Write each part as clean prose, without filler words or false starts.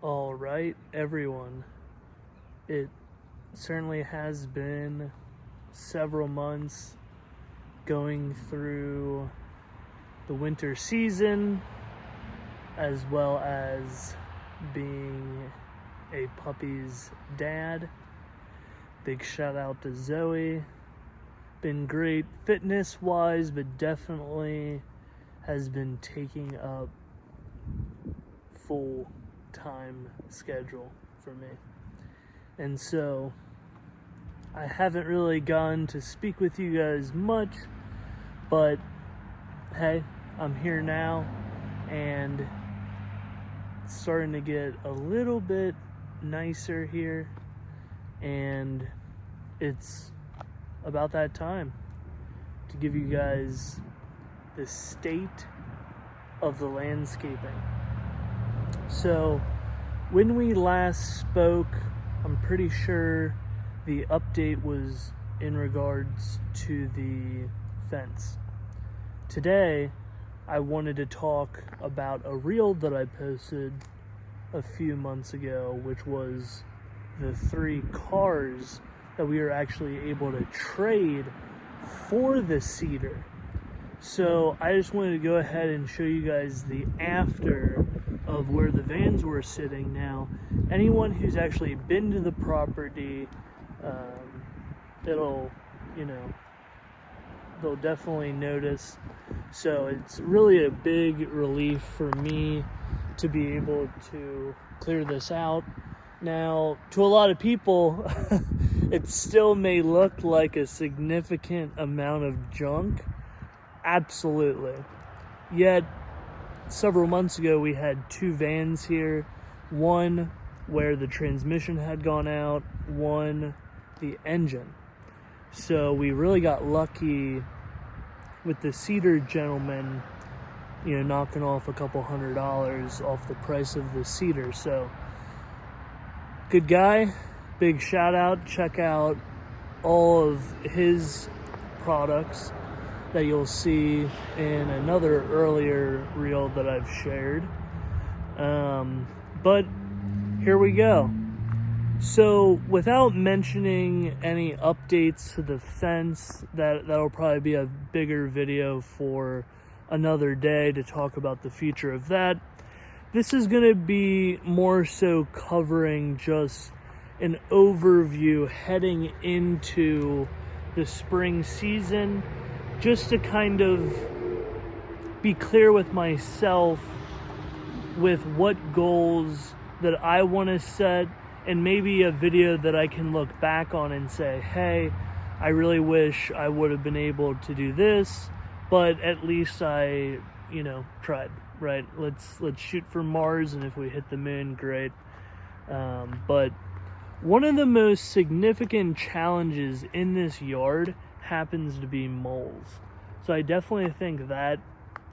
All right, everyone. It certainly has been several months going through the winter season, as well as being a puppy's dad. Big shout out to Zoe. Been great fitness wise, but definitely has been taking up full time schedule for me. And so I haven't really gotten to speak with you guys much, but hey, I'm here now and it's starting to get a little bit nicer here, and it's about that time to give you guys the state of the landscaping. So when we last spoke, I'm pretty sure the update was in regards to the fence. Today, I wanted to talk about a reel that I posted a few months ago, which was the 3 cars that we were actually able to trade for the cedar. So I just wanted to go ahead and show you guys the after of where the vans were sitting. Now, anyone who's actually been to the property, they'll definitely notice. So it's really a big relief for me to be able to clear this out. Now, to a lot of people, it still may look like a significant amount of junk. Absolutely. Yet, several months ago, we had 2 vans here. One where the transmission had gone out, one the engine. So we really got lucky with the cedar gentleman, knocking off a couple $100 off the price of the cedar. So, good guy, big shout out. Check out all of his products that you'll see in another earlier reel that I've shared. But here we go. So without mentioning any updates to the fence, that'll probably be a bigger video for another day to talk about the future of that. This is going to be more so covering just an overview heading into the spring season, just to kind of be clear with myself with what goals that I want to set, and maybe a video that I can look back on and say, hey, I really wish I would have been able to do this, but at least I, tried, right? Let's shoot for Mars, and if we hit the moon, great. But one of the most significant challenges in this yard happens to be moles. So I definitely think that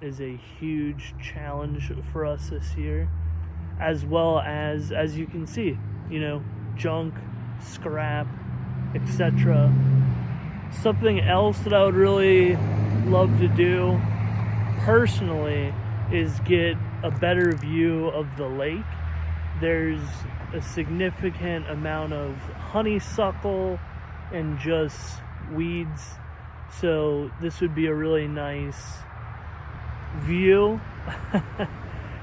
is a huge challenge for us this year, as well as you can see, junk, scrap, etc. Something else that I would really love to do personally is get a better view of the lake. There's a significant amount of honeysuckle and just weeds, so this would be a really nice view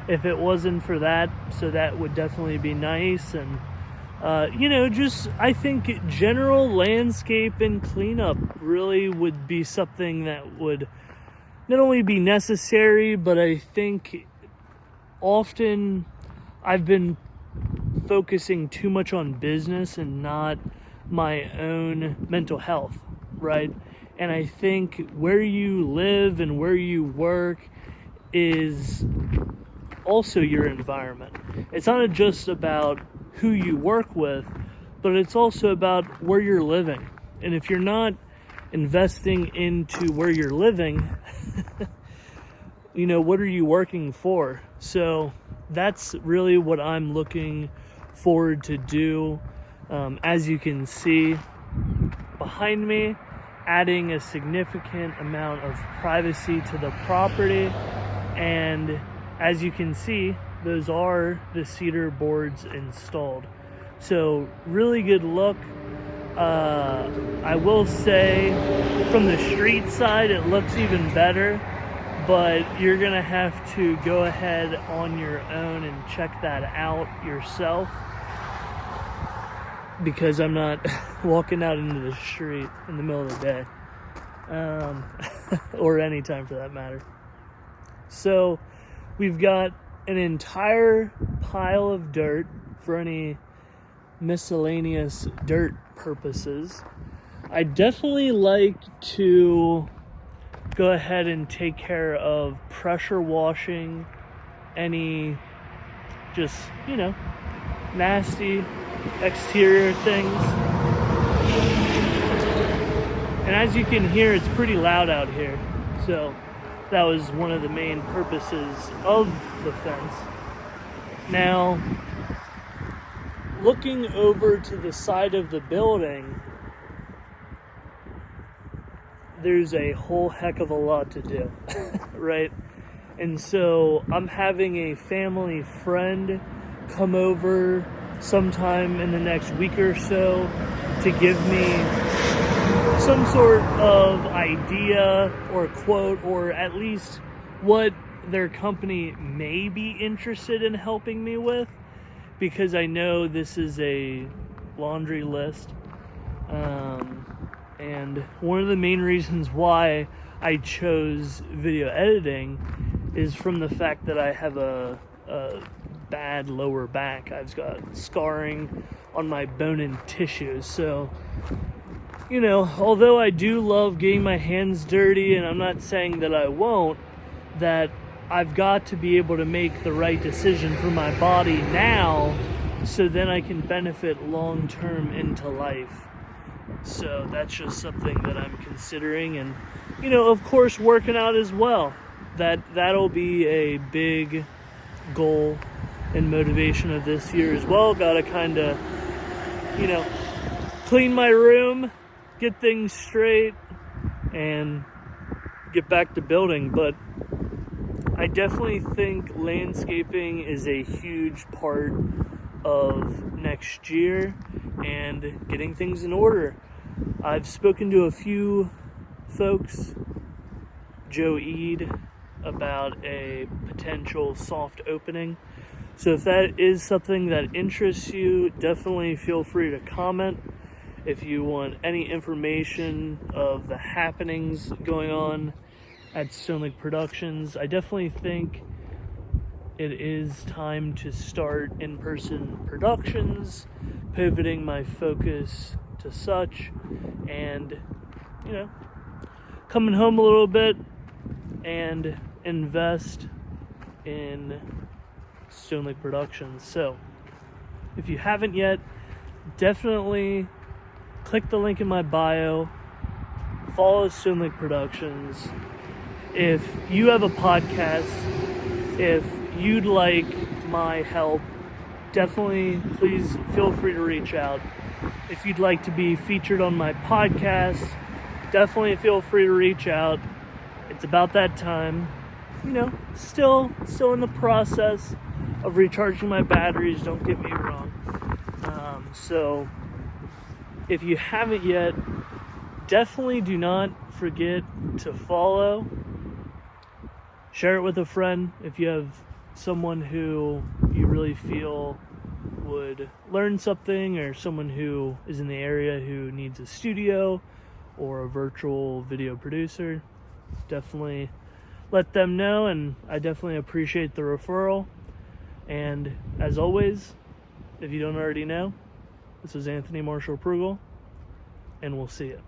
if it wasn't for that. So that would definitely be nice. And just I think general landscape and cleanup really would be something that would not only be necessary, but I think often I've been focusing too much on business and not my own mental health, right? And I think where you live and where you work is also your environment. It's not just about who you work with, but it's also about where you're living. And if you're not investing into where you're living, what are you working for? So that's really what I'm looking forward to do. As you can see behind me, adding a significant amount of privacy to the property. And as you can see, those are the cedar boards installed. So really good look. I will say from the street side it looks even better, but you're gonna have to go ahead on your own and check that out yourself, because I'm not walking out into the street in the middle of the day, or any time for that matter. So we've got an entire pile of dirt for any miscellaneous dirt purposes. I definitely like to go ahead and take care of pressure washing any just, nasty exterior things. And as you can hear, it's pretty loud out here. So that was one of the main purposes of the fence. Now, looking over to the side of the building, there's a whole heck of a lot to do, right? And so I'm having a family friend come over sometime in the next week or so to give me some sort of idea or quote, or at least what their company may be interested in helping me with, because I know this is a laundry list. And one of the main reasons why I chose video editing is from the fact that I have a bad lower back. I've got scarring on my bone and tissues. So, although I do love getting my hands dirty, and I'm not saying that I won't, that I've got to be able to make the right decision for my body now, so then I can benefit long term into life. So that's just something that I'm considering. And, of course, working out as well. That'll be a big goal and motivation of this year as well. Gotta kind of, clean my room, get things straight, and get back to building. But I definitely think landscaping is a huge part of next year and getting things in order. I've spoken to a few folks, Joe Eid, about a potential soft opening. So if that is something that interests you, definitely feel free to comment. If you want any information of the happenings going on at Stonelick Productions, I definitely think it is time to start in-person productions, pivoting my focus to such, and, coming home a little bit and invest in Stonelick Productions. So, if you haven't yet, definitely click the link in my bio, follow Stonelick Productions. If you have a podcast, if you'd like my help, definitely please feel free to reach out. If you'd like to be featured on my podcast, definitely feel free to reach out. It's about that time. Still in the process of recharging my batteries, don't get me wrong. So if you haven't yet, definitely do not forget to follow. Share it with a friend if you have someone who you really feel would learn something, or someone who is in the area who needs a studio or a virtual video producer. Definitely let them know, and I definitely appreciate the referral. And as always, if you don't already know, this is Anthony Marshall Prugel, and we'll see you.